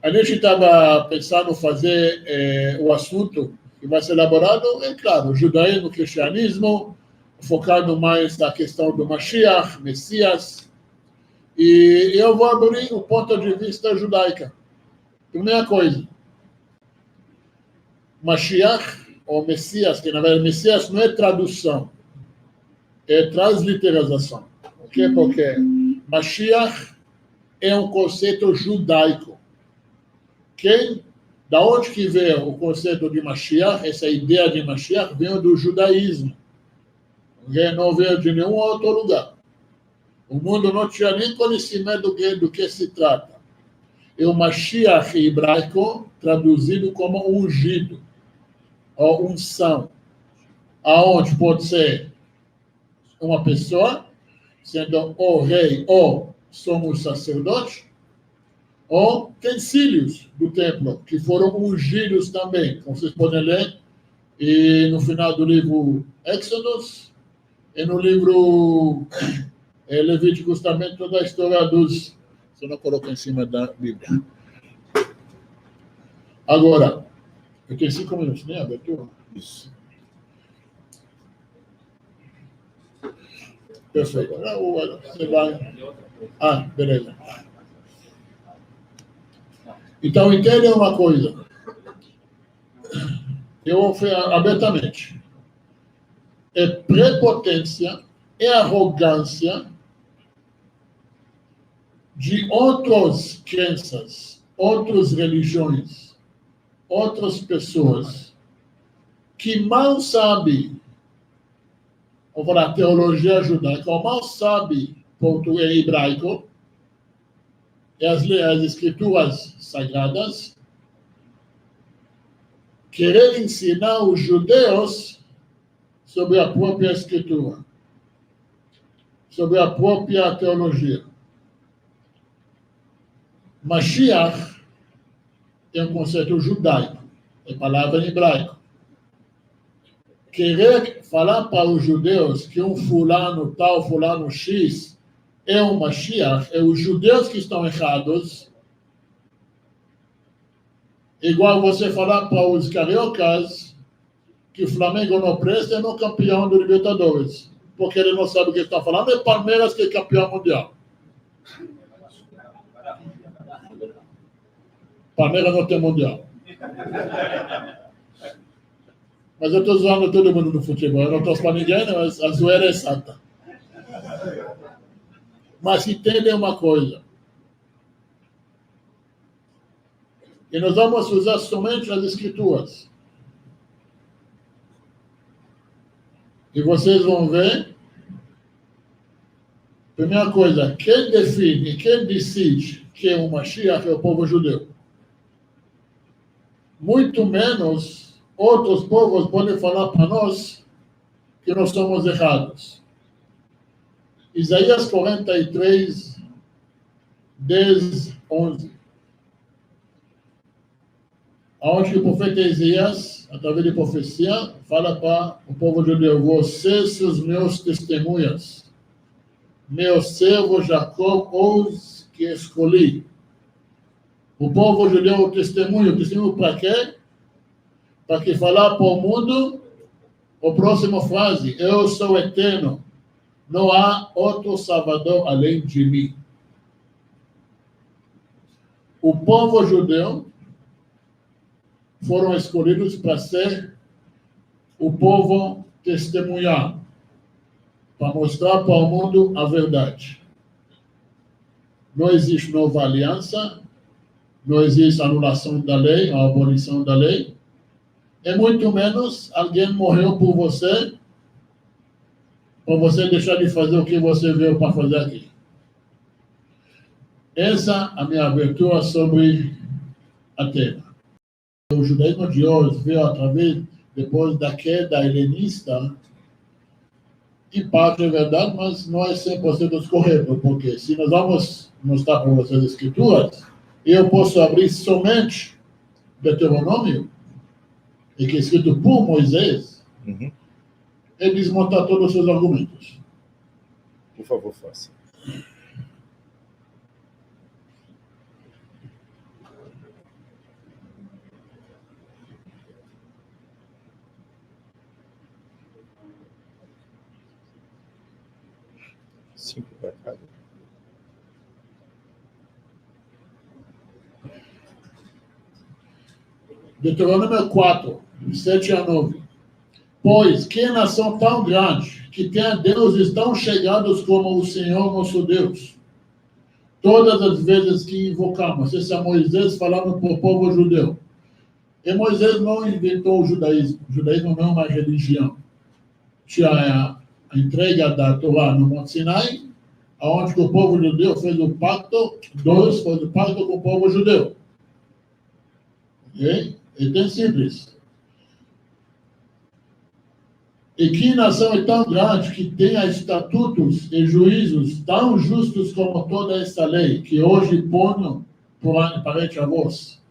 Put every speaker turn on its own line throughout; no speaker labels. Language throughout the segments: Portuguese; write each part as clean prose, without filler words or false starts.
A gente estava pensando fazer o assunto que vai ser elaborado, é claro, judaísmo, cristianismo, focado mais na questão do Mashiach, Messias, e eu vou abrir o ponto de vista judaica. Primeira coisa, Mashiach, ou Messias, que na verdade Messias não é tradução, é transliteração. Okay? Porque Mashiach é um conceito judaico. Da onde que veio o conceito de Mashiach, essa ideia de Mashiach, veio do judaísmo. Okay? Não veio de nenhum outro lugar. O mundo não tinha nem conhecimento do que se trata. É o Mashiach hebraico, traduzido como ungido, ou unção. Aonde pode ser uma pessoa, sendo o rei ou sumo sacerdote, ou utensílios do templo, que foram ungidos também, como vocês podem ler, e no final do livro Éxodos, e no livro Levíticos também, toda a história dos... Você não coloca em cima da Bíblia. Agora, eu tenho 5 minutos, né, abertura? Isso. Perfeito. Você vai... beleza. Então, entendem uma coisa. Eu vou falar abertamente. É prepotência, é arrogância de outras crenças, outras religiões, outras pessoas que mal sabem, vou falar teologia judaica, mal sabem português hebraico, e as escrituras sagradas, querer ensinar os judeus sobre a própria escritura, sobre a própria teologia. Mashiach é um conceito judaico, é palavra em hebraico. Querer falar para os judeus que um fulano tal, fulano X, é um Mashiach, é os judeus que estão errados, igual você falar para os cariocas que o Flamengo não presta é no campeão do Libertadores, porque ele não sabe o que está falando, é Palmeiras que é campeão mundial. Palmeiras não tem mundial. Mas eu estou zoando todo mundo no futebol, eu não estou para ninguém, mas a zoeira é santa. Mas entendem uma coisa. E nós vamos usar somente as escrituras. E vocês vão ver, primeira coisa, quem define, quem decide que é o Mashiach é o povo judeu. Muito menos outros povos podem falar para nós que nós somos errados. Isaías 43, 10, 11. Onde o profeta Isaías, através de profecia, fala para o povo judeu: vocês são os meus testemunhas, meu servo Jacó, os que escolhi. O povo judeu, o testemunho para quê? Para que falar para o mundo, a próxima frase: eu sou eterno, não há outro salvador além de mim. O povo judeu foram escolhidos para ser o povo testemunhar, para mostrar para o mundo a verdade. Não existe nova aliança, não existe anulação da lei, a abolição da lei, e muito menos alguém morreu por você, para você deixar de fazer o que você veio para fazer aqui. Essa é a minha abertura sobre a tema. O judaísmo de hoje veio através, depois da queda helenista, em parte é verdade, mas não é 100% correto, porque se nós vamos mostrar para vocês as escrituras, eu posso abrir somente Deuteronômio, e que é escrito por Moisés, e desmontar todos os seus argumentos.
Por favor, faça. 5 para cada.
Deuteronômio 4, 7 a 9. Pois que nação tão grande, que tem a deuses tão chegados como o Senhor nosso Deus. Todas as vezes que invocamos, esse é Moisés falando para o povo judeu. E Moisés não inventou o judaísmo. O judaísmo não é uma religião. Tinha a entrega da Torá no Monte Sinai, onde o povo judeu fez o pacto, Deus fez o pacto com o povo judeu. Ok? É bem simples. E que nação é tão grande que tenha estatutos e juízos tão justos como toda esta lei, que hoje ponho perante a vós.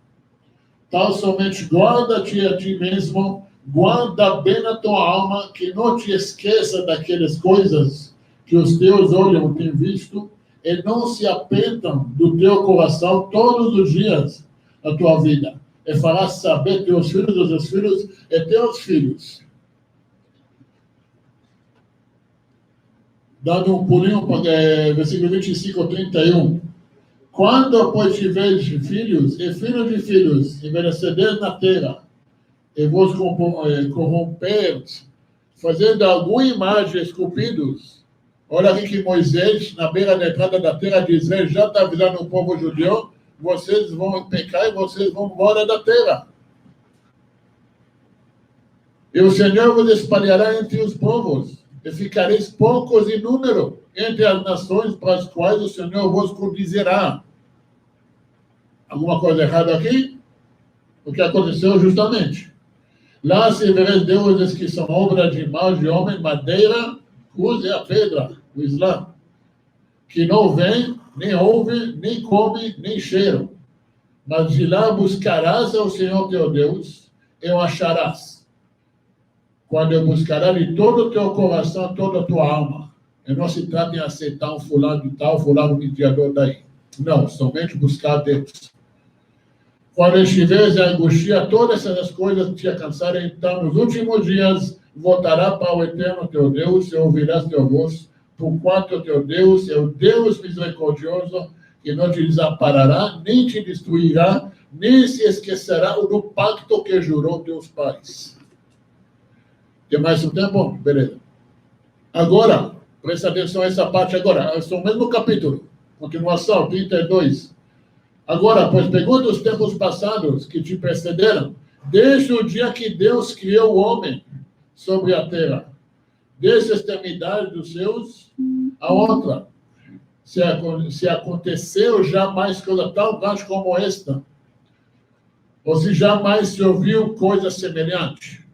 Tal somente guarda-te a ti mesmo, guarda bem a tua alma, que não te esqueça daquelas coisas que os teus olhos têm visto, e não se apentam do teu coração todos os dias da tua vida. E farás saber teus filhos, os teus filhos e teus filhos. Dando um pulinho para versículo 25 a 31. Quando, pois, tiveres filhos e filhos de filhos, envelheceres na terra, e vos corromperes, fazendo alguma imagem esculpidos. Olha aqui que Moisés, na beira da entrada da terra de Israel, já está avisando o povo judeu, vocês vão pecar e vocês vão embora da terra. E o Senhor vos espalhará entre os povos, e ficareis poucos em número entre as nações para as quais o Senhor vos conduzirá. Alguma coisa errada aqui? O que aconteceu justamente. Lá se vereis deuses que são obra de mãos de homem, madeira, cruz e a pedra, o Islã, que não vem, nem ouve, nem come, nem cheiro. Mas de lá buscarás ao Senhor teu Deus, e o acharás. Quando eu buscará de todo o teu coração, toda a tua alma. E não se trata em aceitar um fulano de tal, fulano mediador daí. Não, somente buscar Deus. Quando estiveres a angústia, todas essas coisas te alcançarem, então, nos últimos dias, voltará para o eterno teu Deus, e ouvirás teu voz, porquanto o teu Deus é o Deus misericordioso, que não te desamparará, nem te destruirá, nem se esquecerá do pacto que jurou teus pais. Tem mais um tempo? Beleza. Agora, presta atenção a essa parte agora. É o mesmo capítulo. Continuação, 32. Agora, pois pergunta os tempos passados que te precederam, desde o dia que Deus criou o homem sobre a terra, desde a extremidade dos seus a outra. Se aconteceu jamais coisa tão grande como esta, ou se jamais se ouviu coisa semelhante.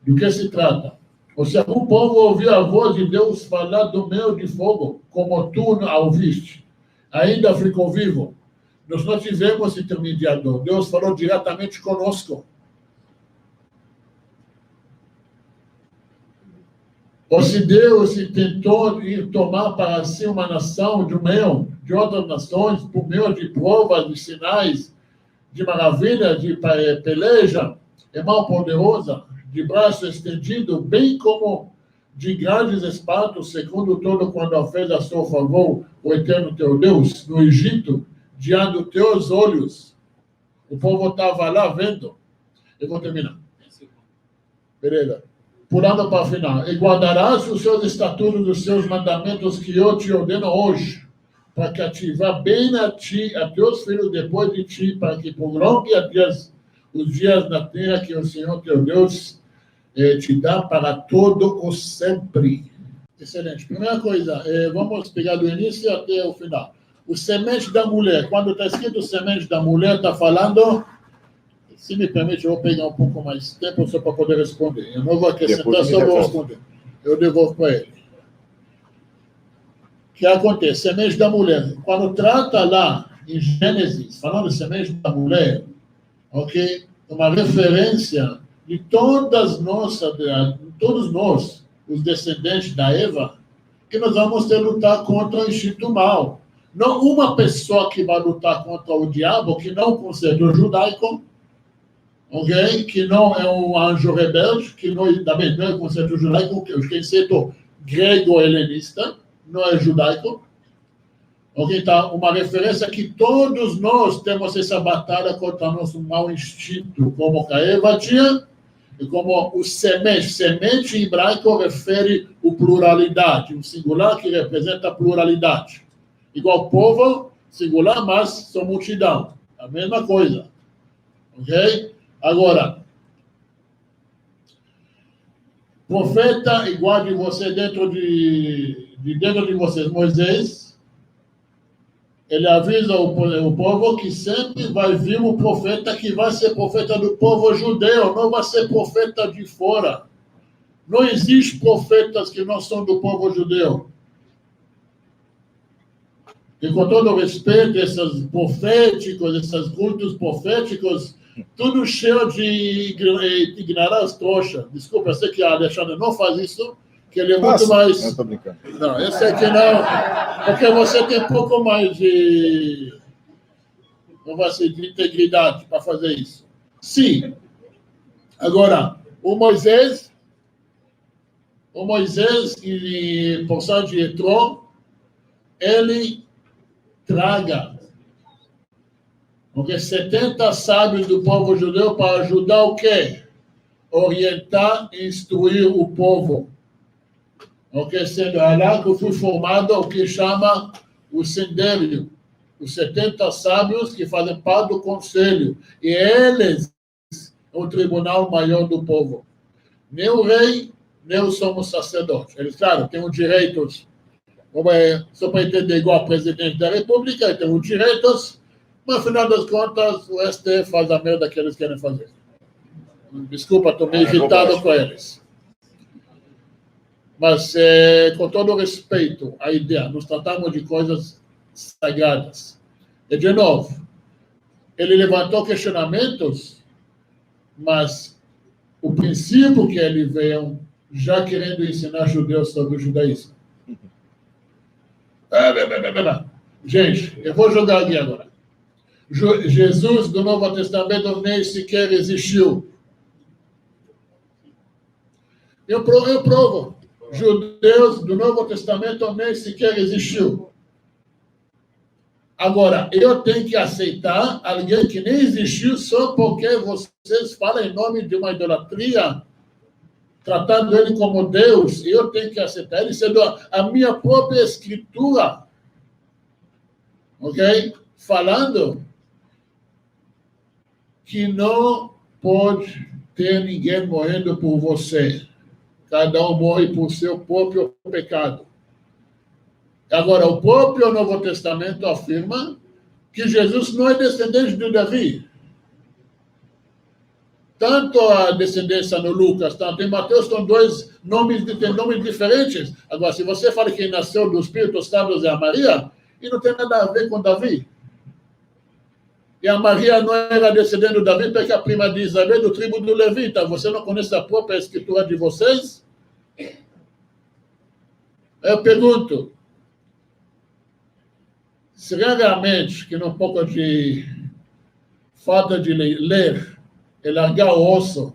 Do que se trata? Ou se algum povo ouviu a voz de Deus falar do meio de fogo, como tu a ouviste, ainda ficou vivo. Nós não tivemos intermediador. Deus falou diretamente conosco. Ou se Deus tentou ir tomar para si uma nação de meio de outras nações, por meio de provas, de sinais, de maravilha, de peleja, é mal poderosa, de braço estendido, bem como de grandes espantos, segundo todo quando fez a seu favor o eterno teu Deus, no Egito, diante dos teus olhos. O povo estava lá vendo. Eu vou terminar. Beleza. Pulando para o final. E guardarás os seus estatutos, os seus mandamentos que eu te ordeno hoje, para cativar bem a ti, a teus filhos depois de ti, para que prolongue os dias na terra que o Senhor teu Deus te dá para todo o sempre. Excelente. Primeira coisa, vamos pegar do início até o final. O semente da mulher. Quando está escrito semente da mulher, está falando... Se me permite, eu vou pegar um pouco mais de tempo só para poder responder. Eu não vou acrescentar, só vou responder. Eu devolvo para ele. O que acontece? Semente da mulher. Quando trata lá em Gênesis, falando de semente da mulher, ok? Uma referência de todos nós, os descendentes da Eva, que nós vamos ter que lutar contra o instinto mal. Não uma pessoa que vai lutar contra o diabo, que não concede o judaico, ok? Que não é um anjo rebelde, que não, também não é o conceito judaico, que é o conceito grego-helenista, não é judaico. Ok, então, uma referência que todos nós temos essa batalha contra nosso mau instinto, como Caeva tinha, e como o semente. Semente em hebraico refere a pluralidade, um singular que representa a pluralidade. Igual povo, singular, mas são multidão. A mesma coisa. Ok? Agora, profeta igual de você dentro de vocês, Moisés, ele avisa o povo que sempre vai vir um profeta que vai ser profeta do povo judeu, não vai ser profeta de fora. Não existe profetas que não são do povo judeu. E com todo respeito, esses proféticos, esses cultos proféticos, tudo cheio de ignorância trouxa. Desculpa, eu sei que a Alexandre não faz isso, que ele é muito mais...
Eu estou brincando.
Não, eu sei que não, porque você tem um pouco mais de... Não vai ser de integridade para fazer isso. Sim. Agora, o Moisés, em porção de Etró, ele traga, porque 70 sábios do povo judeu para ajudar o quê? Orientar e instruir o povo. Ok? Sendo lá que eu fui formado o que chama o Sendério, os 70 sábios que fazem parte do conselho. E eles é o tribunal maior do povo. Nem o rei, nem o sumo sacerdote. Eles, claro, têm os direitos, só para entender, igual ao presidente da República, tem os direitos, mas, afinal das contas, o STF faz a merda que eles querem fazer. Desculpa, estou meio irritado com eles. Mas, com todo respeito à ideia, nós tratamos de coisas sagradas. E, de novo, ele levantou questionamentos, mas o princípio que ele veio já querendo ensinar judeus sobre o judaísmo. Gente, eu vou jogar aqui agora. Jesus do Novo Testamento nem sequer existiu. Eu provo. Judeus do Novo Testamento nem sequer existiu. Agora, eu tenho que aceitar alguém que nem existiu só porque vocês falam em nome de uma idolatria, tratando ele como Deus, eu tenho que aceitar ele sendo a minha própria escritura. Ok? Falando que não pode ter ninguém morrendo por você. Cada um morre por seu próprio pecado. Agora, o próprio Novo Testamento afirma que Jesus não é descendente de Davi. Tanto a descendência no Lucas, tanto em Mateus, tem nomes diferentes. Agora, se você fala que nasceu do Espírito Santo e a Maria, e não tem nada a ver com Davi. E a Maria não era descendente de Davi, porque a prima de Isabel do tribo do Levita. Você não conhece a própria escritura de vocês? Eu pergunto, será realmente que num pouco de falta de ler, e largar o osso,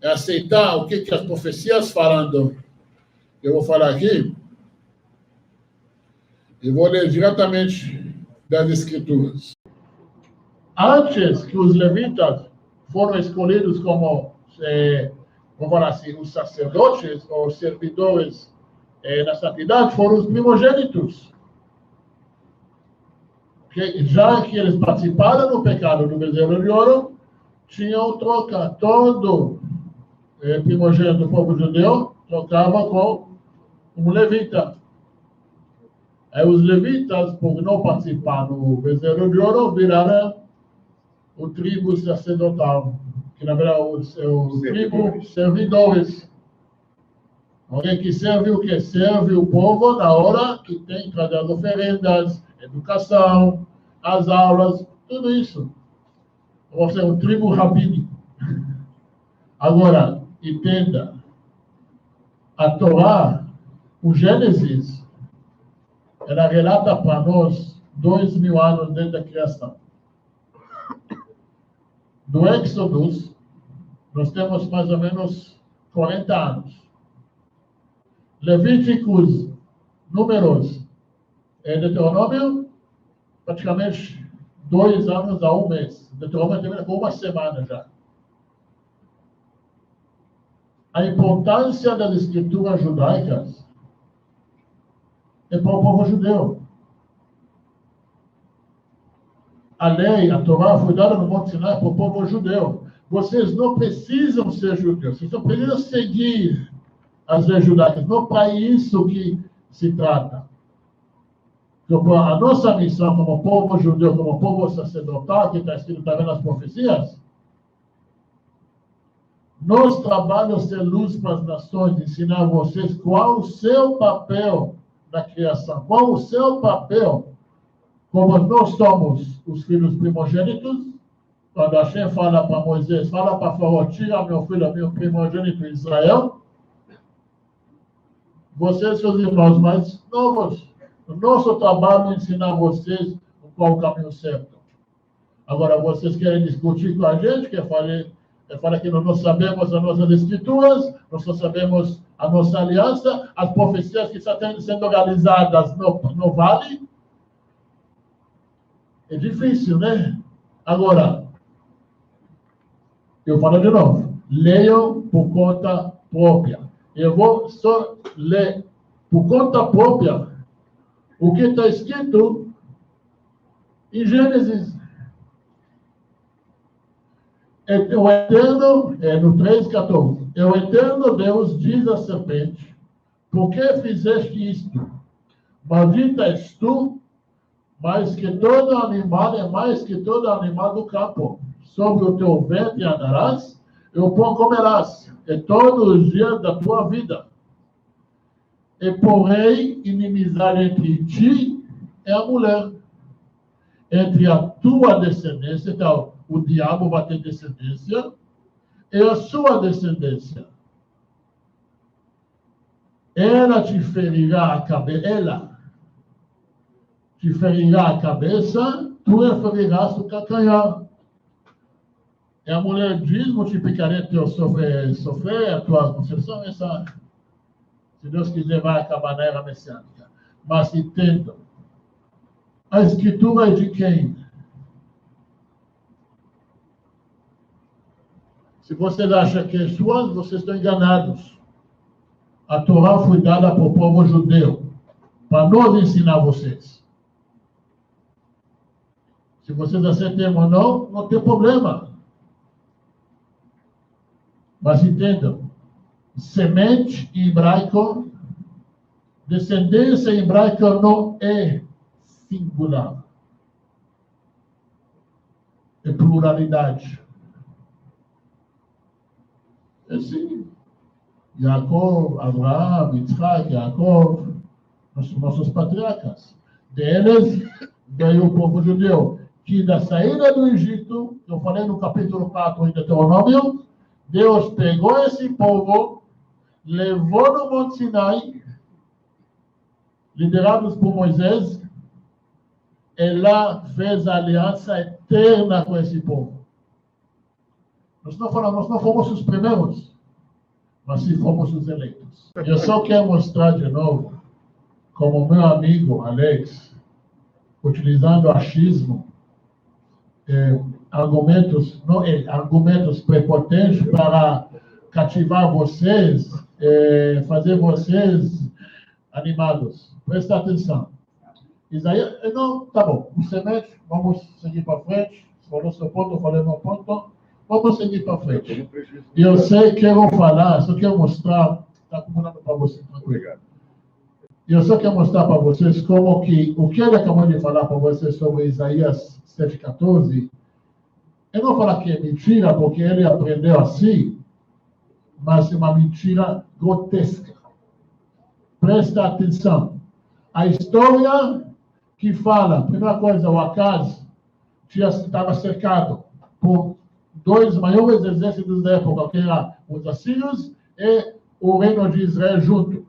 e aceitar o que as profecias falam, eu vou falar aqui, e vou ler diretamente das Escrituras. Antes que os levitas foram escolhidos como, vamos falar assim, os sacerdotes ou servidores na santidade, foram os primogênitos. Já que eles participaram do pecado do bezerro de ouro, tinham troca. Todo primogênito do povo judeu trocava com um levita. Aí os levitas, por não participar do bezerro de ouro, viraram o tribo sacerdotal, que na verdade é o tribo servidores. Alguém que serve o quê? Serve o povo na hora que tem que trazer as oferendas, educação, as aulas, tudo isso. Ou seja, um tribo rabínico. Agora, entenda, a Torá, o Gênesis, ela relata para nós 2000 anos desde da criação. Do Éxodo, nós temos mais ou menos 40 anos. Levíticos Números. Deuteronômio, praticamente 2 anos a 1 mês. Deuteronômio termina com 1 semana já. A importância das escrituras judaicas é para o povo judeu. A lei, a Torá, foi dada no Monte Sinai para o povo judeu. Vocês não precisam ser judeus, vocês não precisam seguir as leis judaicas. Não para isso que se trata. A nossa missão como povo judeu, como povo sacerdotal, que está escrito também nas profecias, nosso trabalho é ser luz para as nações, ensinar a vocês qual o seu papel na criação, qual o seu papel, como nós somos os filhos primogênitos. Quando Hashem fala para Moisés, fala para Faraó, tira meu filho, meu primogênito Israel, vocês, seus irmãos mais novos, o nosso trabalho é ensinar a vocês qual o caminho certo. Agora, vocês querem discutir com a gente, que fala que nós não sabemos as nossas escrituras, nós não sabemos a nossa aliança, as profecias que estão sendo realizadas no vale. É difícil, né? Agora, eu falo de novo, leiam por conta própria. Eu vou só ler por conta própria o que está escrito em Gênesis. O Eterno, no 3,14, o Eterno Deus diz à serpente, por que fizeste isto? Maldita és tu, mais que todo animal, é mais que todo animal do campo. Sobre o teu ventre andarás, e o pão comerás, e todos os dias da tua vida. E porém, inimizade entre ti e a mulher, entre a tua descendência, então, o diabo vai ter descendência, e a sua descendência. Ela te ferirá a cabeça, tu ferirás o calcanhar. E a mulher diz, multiplicarei teu sofrer, a tua concepção, essa, se Deus quiser, vai acabar na era messiânica. Mas entendam, a escritura é de quem? Se vocês acham que é sua, vocês estão enganados. A Torá foi dada para o povo judeu, para nós ensinar vocês. Se vocês aceitam ou não, não tem problema. Mas entendam, semente em hebraico, descendência em hebraico não é singular. É pluralidade. É assim. Jacob, Abraão, Yitzhak, Jacob, nossos patriarcas. Deles veio o povo judeu, que da saída do Egito, eu falei no capítulo 4 de Deuteronômio, Deus pegou esse povo, levou no Monte Sinai, liderados por Moisés, e lá fez a aliança eterna com esse povo. Nós não fomos os primeiros, mas sim fomos os eleitos. Eu só quero mostrar de novo, como meu amigo Alex, utilizando achismo, argumentos prepotentes para cativar vocês, fazer vocês animados. Presta atenção. Isaías, não, tá bom, você mete, vamos seguir para frente. Falou seu ponto, eu falei meu ponto. Vamos seguir para frente. E eu sei que eu vou falar, só quero mostrar, está acumulando para você.
Obrigado.
E eu só quero mostrar para vocês como que o que ele acabou de falar para vocês sobre Isaías 7,14, eu não vou falar que é mentira, porque ele aprendeu assim, mas é uma mentira grotesca. Presta atenção. A história que fala, primeira coisa, o Acaz estava cercado por 2 maiores exércitos da época, que eram os assírios e o reino de Israel junto.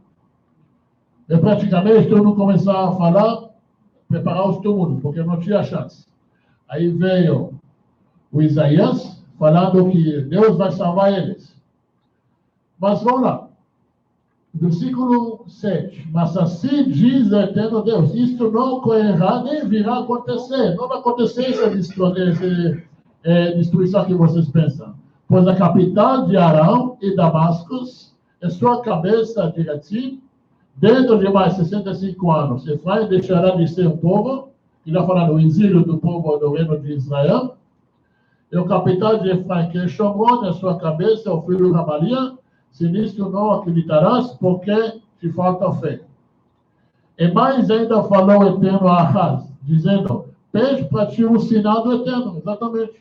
E praticamente todo mundo começava a falar, preparar os túmulos, porque não tinha chance. Aí veio o Isaías falando que Deus vai salvar eles. Mas vamos lá. Versículo 7. Mas assim diz o eterno Deus: isto não ocorrerá nem virá acontecer. Não vai acontecer essa destruição que vocês pensam. Pois a capital de Arão e Damascus é sua cabeça de Retzim. Dentro de mais 65 anos, Efraim deixará de ser um povo. E já falando do exílio do povo do reino de Israel. E o capital de Efraim, que é Shomron, é sua cabeça, o filho de Ramalia. Se nisto não acreditarás, porque te falta fé. E mais ainda falou o Eterno a Ahaz, dizendo: pede para ti um sinal do Eterno. Exatamente.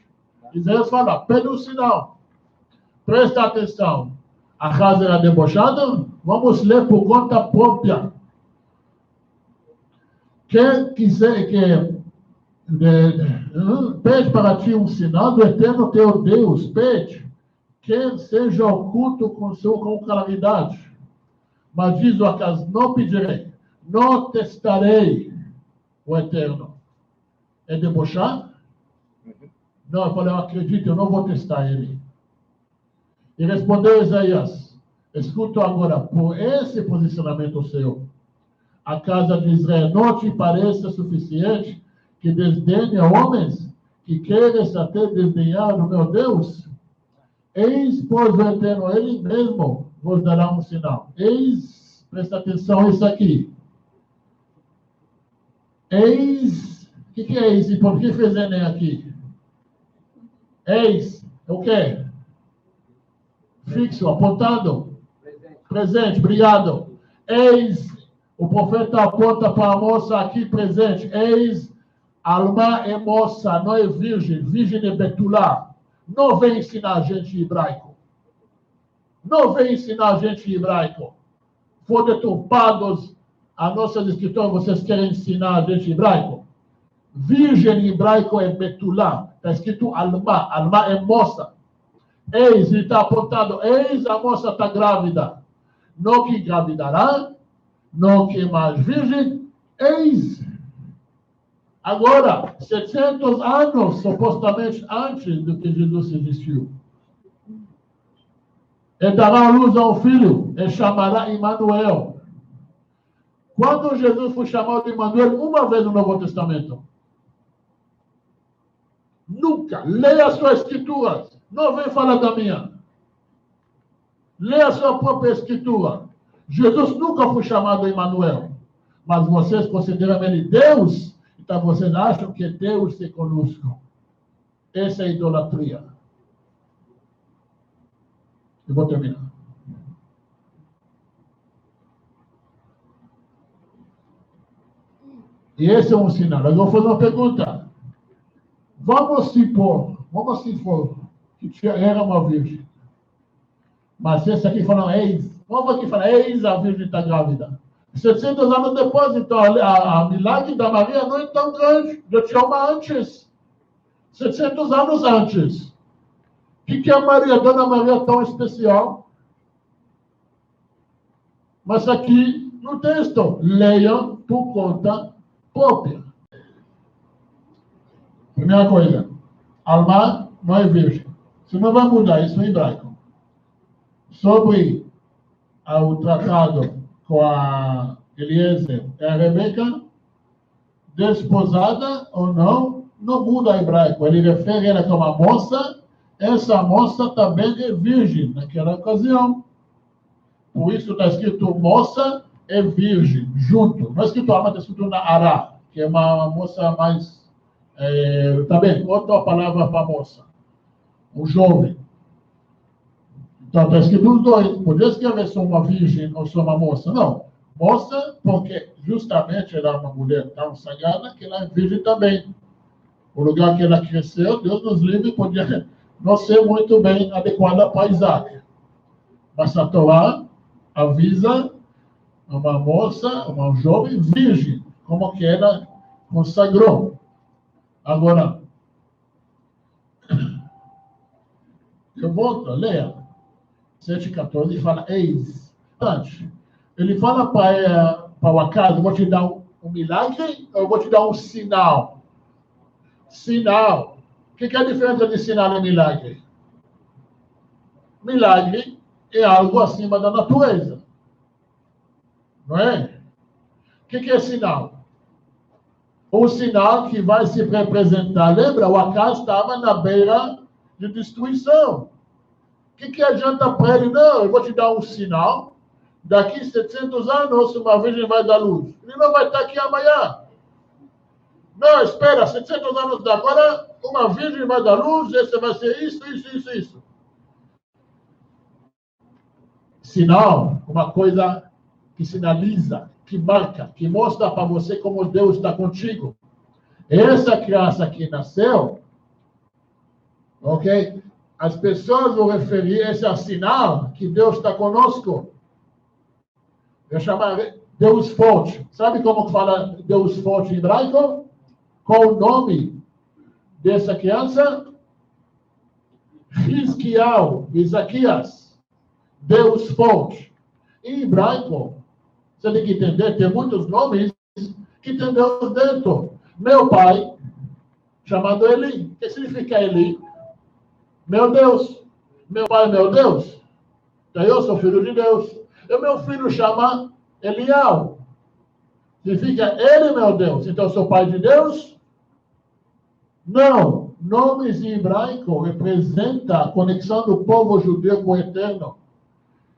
Isaías fala: pede um sinal. Presta atenção. Ahaz era debochado? Vamos ler por conta própria. Quem quiser pede para ti um sinal do Eterno teu Deus. Pede. Que seja oculto com claridade. Mas diz o Ahaz: não pedirei, não testarei o Eterno. É debochar? Não, eu falei: eu acredito, eu não vou testar ele. E respondeu Isaías: escuta agora, por esse posicionamento seu, a casa de Israel não te pareça suficiente que desdenhe homens, que queres até desdenhar do meu Deus? Eis, pois, o Eterno, ele mesmo vos dará um sinal. Eis, presta atenção a isso aqui. Eis, o que é isso? E por que fez Enem aqui? Eis, o quê? Fixo, apontado. Presente, obrigado. Eis, o profeta aponta para a moça aqui presente. Eis, alma é moça, não é virgem. Virgem é betulá. Não vem ensinar a gente hebraico. Não vem ensinar a gente hebraico. For deturpados as nossas escrituras, vocês querem ensinar a gente hebraico? Virgem em hebraico é betulá. Está escrito alma. Alma é moça. Eis, ele está apontado. Eis, a moça está grávida. Não que engravidará. Não que é mais virgem. Eis. Agora, 700 anos, supostamente, antes do que Jesus existiu. E dará à luz a um filho, e chamará Emmanuel. Quando Jesus foi chamado de Emmanuel, uma vez no Novo Testamento? Nunca. Leia as suas escrituras. Não vem falar da minha. Leia a sua própria escritura. Jesus nunca foi chamado de Emmanuel. Mas vocês consideram ele Deus? Então vocês acham que Deus é conosco. Essa é a idolatria. Eu vou terminar. E esse é um sinal. Eu vou fazer uma pergunta. Vamos supor que era uma virgem. Mas esse aqui fala eis. Vamos aqui falar, eis a virgem está grávida. 700 anos depois, então, a milagre da Maria não é tão grande. Já tinha uma antes. 700 anos antes. O que é a Maria, Dona Maria, tão especial? Mas aqui no texto, leiam por conta própria. Primeira coisa, Alma não é virgem. Você não vai mudar isso em hebraico. Sobre o tratado com a Eliezer e a Rebeca, desposada ou não, não muda hebraico. Ele refere ela como uma moça, essa moça também é virgem naquela ocasião. Por isso está escrito moça e virgem, junto. Não é escrito alma, está escrito na Ará, que é uma moça mais... também, outra palavra para moça. Um jovem. Então está escrito os dois. Podia escrever só uma virgem ou só uma moça. Não. Moça, porque justamente ela é uma mulher tão sagrada que ela é virgem também. O lugar que ela cresceu, Deus nos livre, podia não ser muito bem adequada para Isaac. Mas a Torá avisa uma moça, uma jovem virgem, como que ela consagrou. Agora, eu volto, leia. 7,14, ele fala, eis. Ele fala para o Ahaz, vou te dar um milagre ou eu vou te dar um sinal? Sinal. O que é a diferença de sinal e milagre? Milagre é algo acima da natureza. Não é? O que é sinal? Um sinal que vai se representar. Lembra, o Acaz estava na beira de destruição. O que adianta para ele? Não, eu vou te dar um sinal. Daqui 700 anos, uma virgem vai dar luz. Ele não vai estar aqui amanhã. Não, espera, 700 anos da agora, uma virgem vai dar luz, esse vai ser isso. Sinal, uma coisa que sinaliza, que marca, que mostra para você como Deus está contigo. Essa criança que nasceu, ok? As pessoas vão referir esse ao sinal que Deus está conosco. Eu chamo Deus forte. Sabe como fala Deus forte em hebraico? Qual o nome dessa criança? Hizkiyahu, Isaquias. Deus forte. Em hebraico, você tem que entender, tem muitos nomes que tem Deus dentro. Meu pai, chamado Eli. O que significa Eli? Meu Deus. Meu pai é meu Deus. Então eu sou filho de Deus. E meu filho chama Elial. Significa ele, meu Deus. Então eu sou pai de Deus? Não. Nomes em hebraico representam a conexão do povo judeu com o Eterno.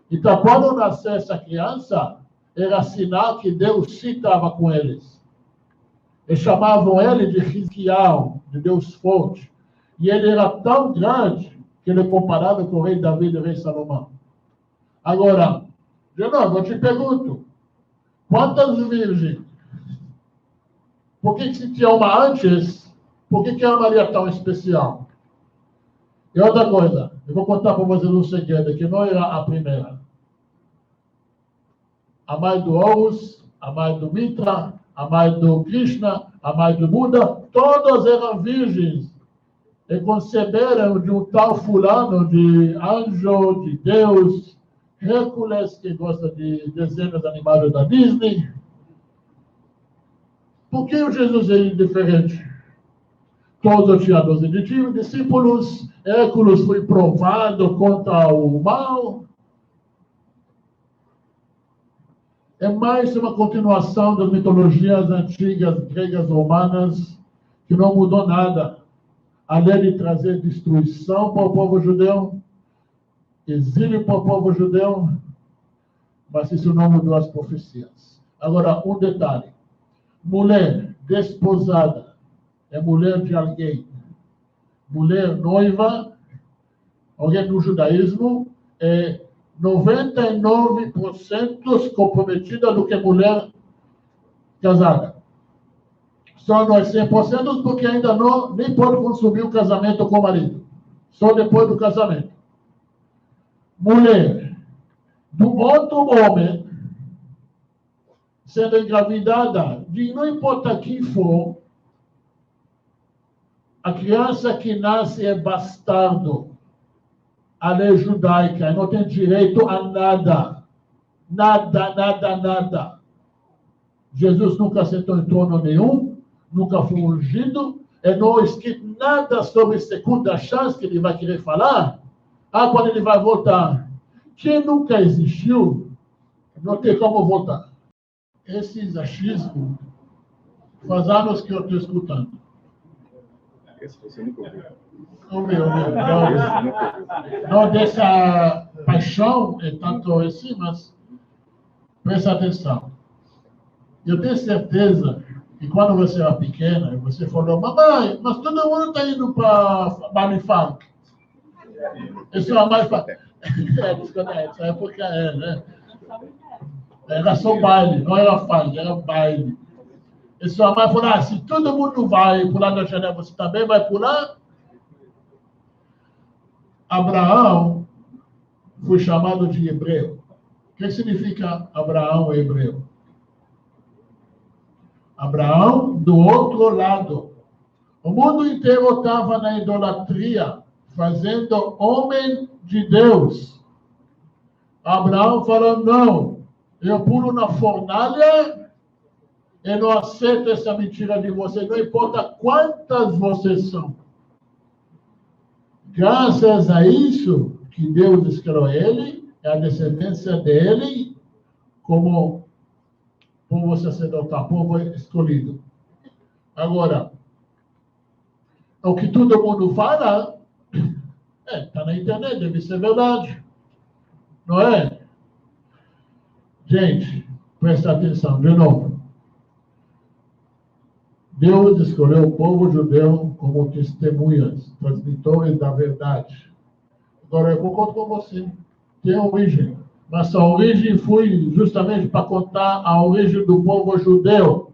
Então, quando nasceu essa criança, era sinal que Deus sim estava com eles. Eles chamavam ele de Hizkiyahu, de Deus forte. E ele era tão grande que ele é comparado com o rei Davi e o rei Salomão. Agora, de novo, eu te pergunto, quantas virgens? Por que se tinha uma antes, por que a Maria é tão especial? E outra coisa, eu vou contar para vocês um segredo, que não era a primeira. A mãe do Horus, a mãe do Mitra, a mãe do Krishna, a mãe do Buda, todas eram virgens. E conceberam de um tal fulano de anjo, de Deus, Hércules, que gosta de desenhos animados da Disney. Por que o Jesus é diferente? Todos tinham 12 discípulos, Hércules foi provado contra o mal. É mais uma continuação das mitologias antigas, gregas, romanas, que não mudou nada. Além de trazer destruição para o povo judeu, exílio para o povo judeu, mas isso não mudou as profecias. Agora, um detalhe. Mulher desposada é mulher de alguém. Mulher noiva, alguém no judaísmo, é 99% comprometida do que mulher casada. Só nós 100% porque ainda não, nem pode consumir o casamento com o marido. Só depois do casamento. Mulher do outro homem sendo engravidada, de não importa quem for, a criança que nasce é bastardo. A lei judaica não tem direito a nada. Nada. Jesus nunca sentou em trono nenhum, nunca foi ungido, e não escrito nada sobre segunda chance que ele vai querer falar. Quando ele vai voltar. Quem nunca existiu, não tem como voltar. Esse achismo faz anos que eu estou escutando.
Esse você nunca ouviu.
Não dessa paixão, é tanto assim, mas presta atenção. Eu tenho certeza que quando você era pequena, você falou, mamãe, mas todo mundo está indo para baile funk. Isso é a mais funk. Essa época né? Era só baile, não era funk, era baile. E sua mãe falou, se todo mundo vai pular na janela, você também vai pular? Abraão foi chamado de hebreu. O que significa Abraão em hebreu? Abraão do outro lado. O mundo inteiro estava na idolatria, fazendo homem de Deus. Abraão falou, não, eu pulo na fornalha e não aceito essa mentira de vocês, não importa quantas vocês são. Graças a isso que Deus escolheu ele, a descendência dele, como povo sacerdotal, povo escolhido. Agora, o que todo mundo fala, está na internet, deve ser verdade. Não é? Gente, presta atenção, de novo. Deus escolheu o povo judeu como testemunhas, transmitores da verdade. Agora, eu concordo com você. Tem origem. Mas a origem foi justamente para contar a origem do povo judeu.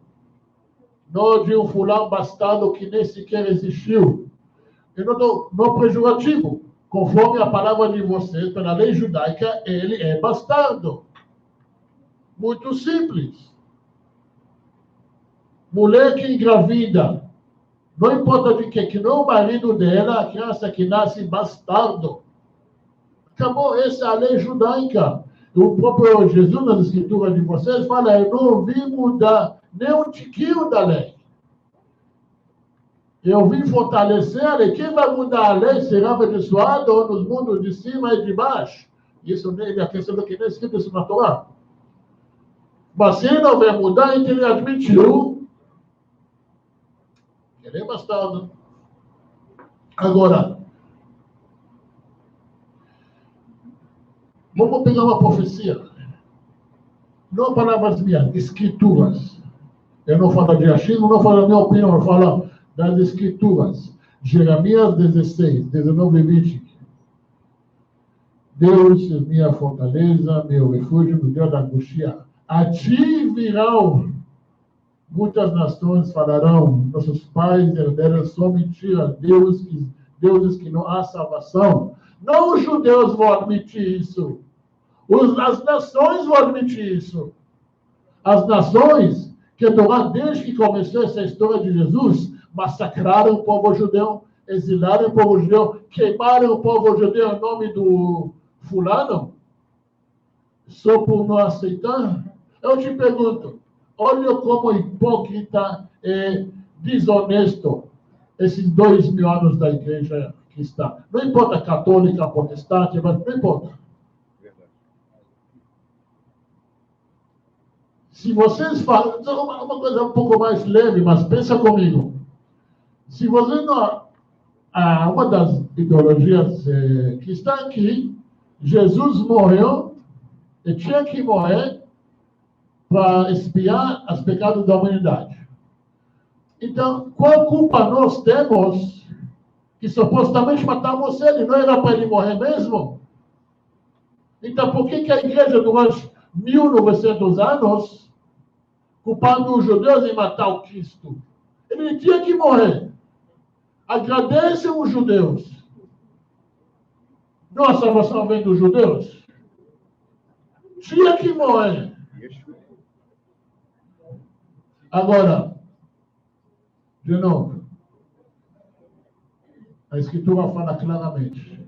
Não de um fulano bastardo que nem sequer existiu. Eu não estou pejorativo. Conforme a palavra de vocês, pela lei judaica, ele é bastardo. Muito simples. Mulher que engravida, não importa de que não é o marido dela, a criança que nasce bastardo. Acabou, essa é a lei judaica. O próprio Jesus, nas escrituras de vocês, fala, eu não vim mudar nem um tiquinho da lei. Eu vim fortalecer a lei. Quem vai mudar a lei será abençoado nos mundos de cima e de baixo. Isso nem é questão que nem escrito isso na Torá. Mas se ele não vai mudar, então ele admitiu que ele é bastardo. Agora, vamos pegar uma profecia. Não palavras minhas, escrituras. Eu não falo de achismo, não falo da minha opinião, eu falo das escrituras. Jeremias 16, 19 e 20. Deus é minha fortaleza, meu refúgio, meu Deus da angústia. A ti virão muitas nações, falarão, nossos pais herdeiros são mentira, deuses que não há salvação. Não os judeus vão admitir isso. As nações vão admitir isso. As nações que desde que começou essa história de Jesus, massacraram o povo judeu, exilaram o povo judeu, queimaram o povo judeu em nome do fulano, só por não aceitar. Eu te pergunto, olha como hipócrita e desonesto esses 2000 anos da igreja que está. Não importa católica, protestante, mas não importa. Se vocês falam, uma coisa um pouco mais leve, mas pensa comigo. Se você não... uma das ideologias que está aqui, Jesus morreu e tinha que morrer para expiar os pecados da humanidade. Então, qual culpa nós temos que supostamente matamos ele? Não era para ele morrer mesmo? Então, por que a igreja, durante 1900 anos, culpando os judeus em matar o Cristo? Ele tinha que morrer. Agradecem os judeus. Não a salvação vem dos judeus? Tinha que morrer. Agora, de novo, a Escritura fala claramente.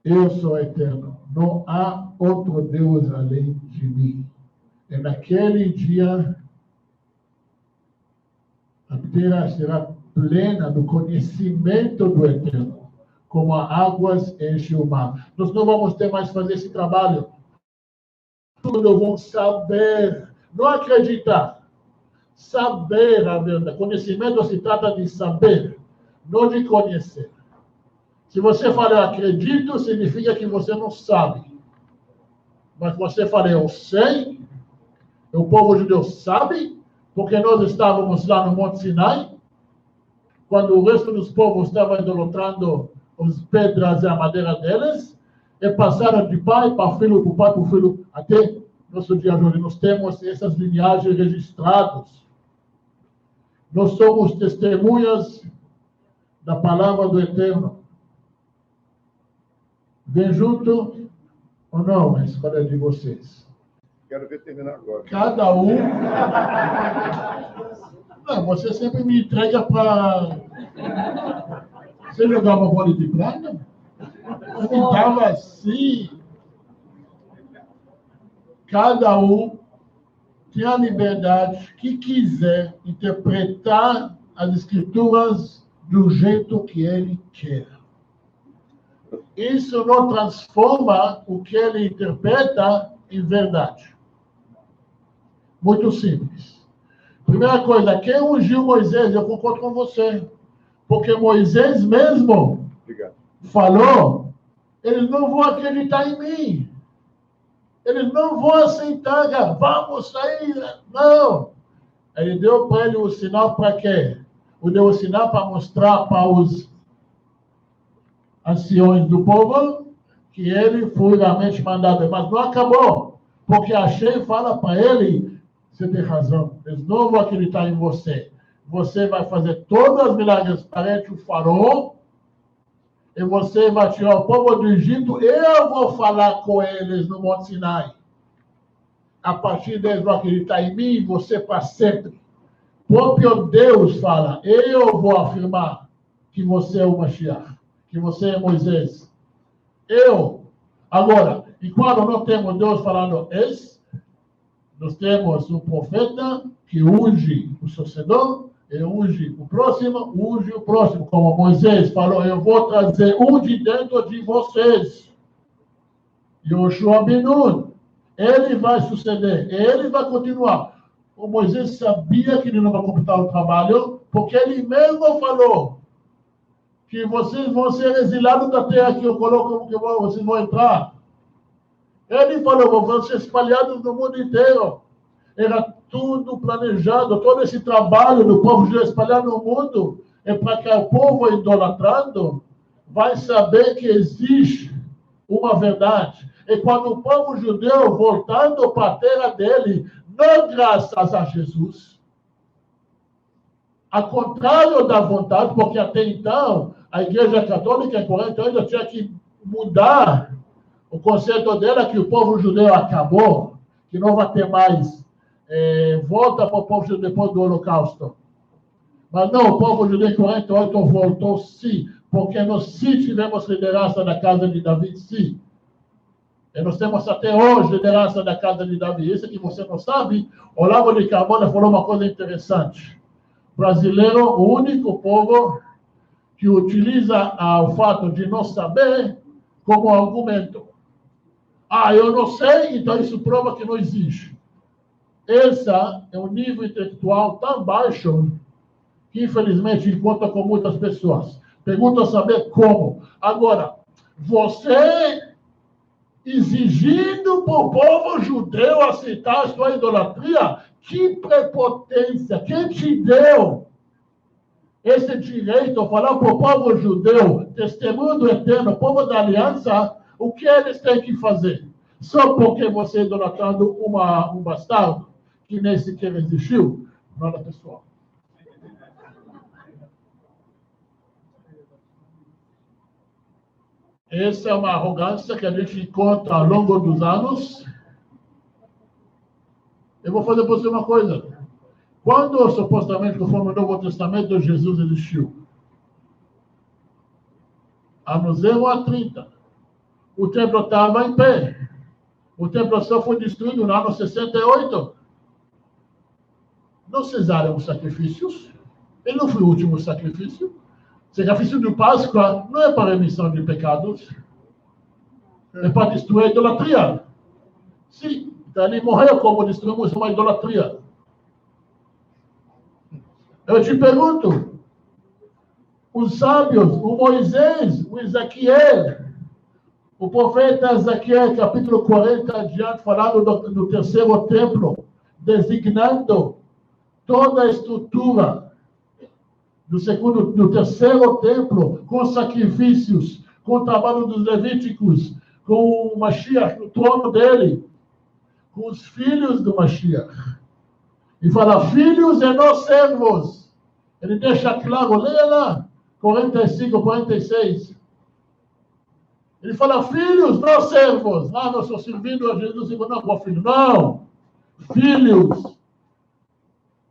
Eu sou eterno. Não há outro Deus além de mim. E naquele dia, a terra será plena do conhecimento do eterno, como as águas enchem o mar. Nós não vamos ter mais fazer esse trabalho. Todos vão saber, não acreditar. Saber a verdade. Conhecimento se trata de saber, não de conhecer. Se você fala acredito, significa que você não sabe. Mas você fala eu sei, o povo judeu sabe, porque nós estávamos lá no Monte Sinai, quando o resto dos povos estava idolatrando as pedras e a madeira deles, e passaram de pai para filho, para pai para filho, até nosso dia de hoje. Nós temos essas linhagens registradas. Nós somos testemunhas da palavra do Eterno. Vem junto ou não? A escolha de vocês.
Quero ver terminar agora.
Cada um... Não, você sempre me entrega para... Você jogava bola de prata? Eu me dava assim. Cada um tem a liberdade que quiser interpretar as escrituras do jeito que ele quer. Isso não transforma o que ele interpreta em verdade. Muito simples. Primeira coisa, quem ungiu Moisés? Eu concordo com você. Porque Moisés mesmo falou, eles não vão acreditar em mim. Eles não vão aceitar, vamos sair. Não. Ele deu para ele o sinal para quê? Ele deu o sinal para mostrar para os anciões do povo que ele foi realmente mandado. Mas não acabou. Porque a Shem fala para ele, você tem razão, eles não vão acreditar em você. Você vai fazer todas as milagres perante o faraó, e você vai tirar o povo do Egito, eu vou falar com eles no Monte Sinai. A partir deles vão acreditar em mim e você para sempre. O próprio Deus fala, eu vou afirmar que você é o Mashiach, que você é Moisés. Eu. Agora, enquanto não temos Deus falando isso, nós temos um profeta que unge o sucessor, ele unge o próximo, como Moisés falou, eu vou trazer um de dentro de vocês. Yoshua ben Nun, ele vai suceder, ele vai continuar. O Moisés sabia que ele não vai completar o trabalho, porque ele mesmo falou que vocês vão ser exilados da terra que eu coloco, que vocês vão entrar. Ele falou, vão ser espalhados no mundo inteiro. Era tudo planejado, todo esse trabalho do povo judeu espalhado no mundo, é para que o povo idolatrando vai saber que existe uma verdade. E quando o povo judeu voltando para a terra dele, não graças a Jesus, ao contrário da vontade, porque até então a Igreja Católica em 40 ainda tinha que mudar o conceito dela que o povo judeu acabou, que não vai ter mais volta para o povo judeu depois do Holocausto. Mas não, o povo judeu em 48 voltou sim, porque nós sim tivemos liderança da casa de Davi, sim. E nós temos até hoje liderança da casa de Davi. Isso que você não sabe, Olavo de Carvalho falou uma coisa interessante. O brasileiro, o único povo que utiliza o fato de não saber como argumento. Eu não sei, então isso prova que não existe. Esse é um nível intelectual tão baixo que, infelizmente, encontra com muitas pessoas. Pergunta saber como. Agora, você exigindo para o povo judeu aceitar a sua idolatria, que prepotência! Quem te deu esse direito a falar para o povo judeu, testemunho do eterno, povo da aliança, o que eles têm que fazer? Só porque você idolatrando um bastardo que nem sequer existiu? Nada, pessoal. Essa é uma arrogância que a gente encontra ao longo dos anos. Eu vou fazer para você uma coisa. Quando, supostamente, conforme o Novo Testamento, Jesus existiu? Anos 0 a 30. O templo estava em pé. O templo só foi destruído no ano 68. Não cesaram os sacrifícios. Ele não foi o último sacrifício. O sacrifício de Páscoa não é para remissão de pecados. É para destruir a idolatria. Sim, então ele morreu como destruímos uma idolatria. Eu te pergunto, os sábios, o Moisés, o Ezequiel, o profeta Ezequiel, capítulo 40 adiante, falando do terceiro templo, designando toda a estrutura do terceiro templo, com sacrifícios, com o trabalho dos levíticos, com o Mashiach no trono dele, com os filhos do Mashiach. E fala, filhos e não servos. Ele deixa claro, leia lá, 45, 46. Ele fala, filhos, não servos. Não estou servindo a Jesus. Não, meu filho, não. Filhos.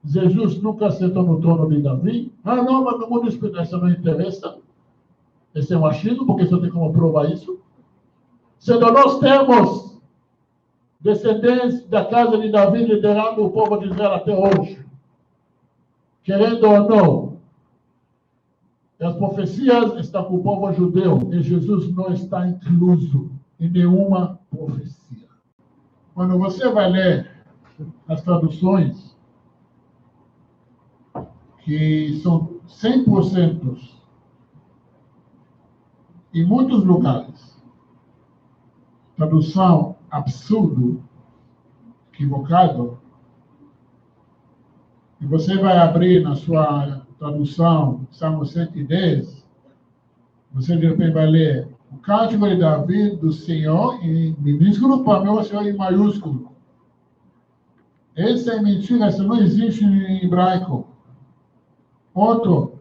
Jesus nunca sentou no trono de Davi. Não, mas no mundo espiritual isso não interessa. Esse é um achismo, porque só tem como provar isso. Sendo nós temos descendentes da casa de Davi liderando o povo de Israel até hoje. Querendo ou não, as profecias estão com o povo judeu e Jesus não está incluso em nenhuma profecia. Quando você vai ler as traduções que são 100% em muitos lugares. Tradução absurdo, equivocado. E você vai abrir na sua tradução, Salmo 110, você de repente vai ler o cântico de Davi do Senhor em minúsculo, para mim o Senhor em maiúsculo. Essa é mentira, isso não existe em hebraico. Outro,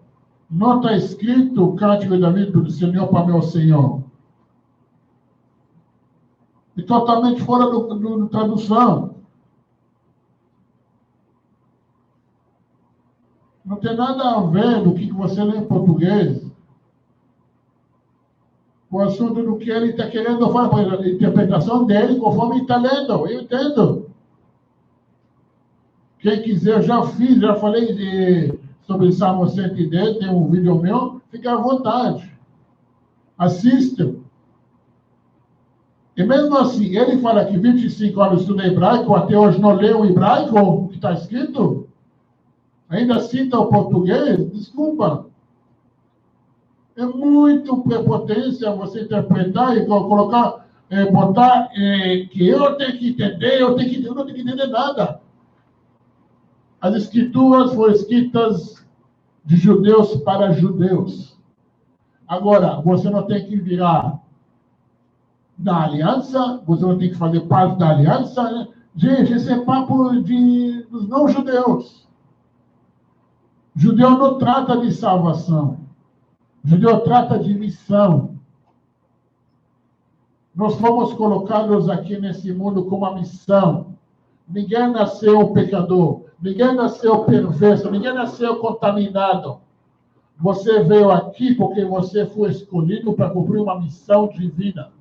não está escrito o cântico de Davi do Senhor para meu Senhor. E totalmente fora do tradução. Não tem nada a ver do que você lê em português. O assunto do que ele está querendo falar, a interpretação dele conforme ele está lendo. Eu entendo. Quem quiser, eu já fiz, já falei sobre o Salmo 110, tem um vídeo meu, fica à vontade. Assistam. E mesmo assim, ele fala que 25 anos estuda hebraico, até hoje não leu o hebraico, o que está escrito? Ainda cita o português? Desculpa. É muito prepotência você interpretar e colocar, botar que eu tenho que entender, eu não tenho que entender nada. As escrituras foram escritas de judeus para judeus. Agora, você não tem que virar da aliança, você não tem que fazer parte da aliança. Né? Gente, esse é papo dos não-judeus. Judeu não trata de salvação. Judeu trata de missão. Nós fomos colocados aqui nesse mundo com uma missão. Ninguém nasceu pecador. Ninguém nasceu perverso. Ninguém nasceu contaminado. Você veio aqui porque você foi escolhido para cumprir uma missão divina.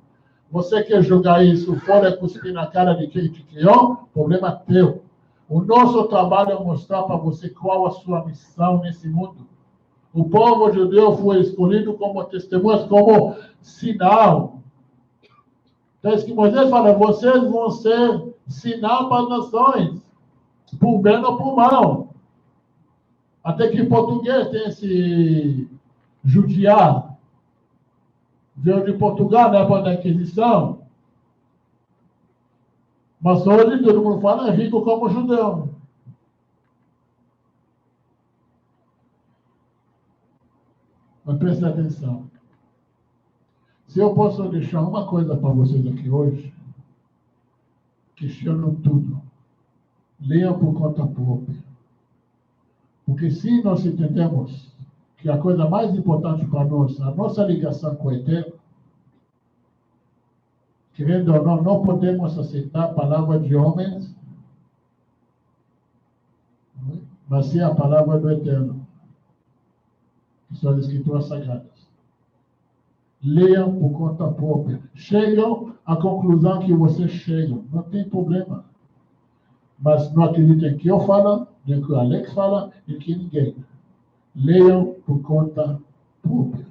Você quer jogar isso fora e cuspir na cara de quem te criou? Problema teu. O nosso trabalho é mostrar para você qual a sua missão nesse mundo. O povo judeu foi escolhido como testemunhas, como sinal. Então, isso que Moisés fala, vocês vão ser sinal para as nações, por bem ou por mal. Até que em português tem esse judiar. Veio de Portugal, na época da Inquisição. Mas hoje todo mundo fala, é rico como judeu. Mas preste atenção. Se eu posso deixar uma coisa para vocês aqui hoje, questionam tudo. Leiam por conta própria. Porque se nós entendemos que a coisa mais importante para nós, a nossa ligação com o Eterno, querendo ou não, não podemos aceitar a palavra de homens, mas sim a palavra do Eterno, que são as Escrituras Sagradas. Leiam por conta própria. Chegam à conclusão que vocês chegam. Não tem problema. Mas não acreditem que eu falo, nem que o Alex fala, e que ninguém. Leiam por conta própria.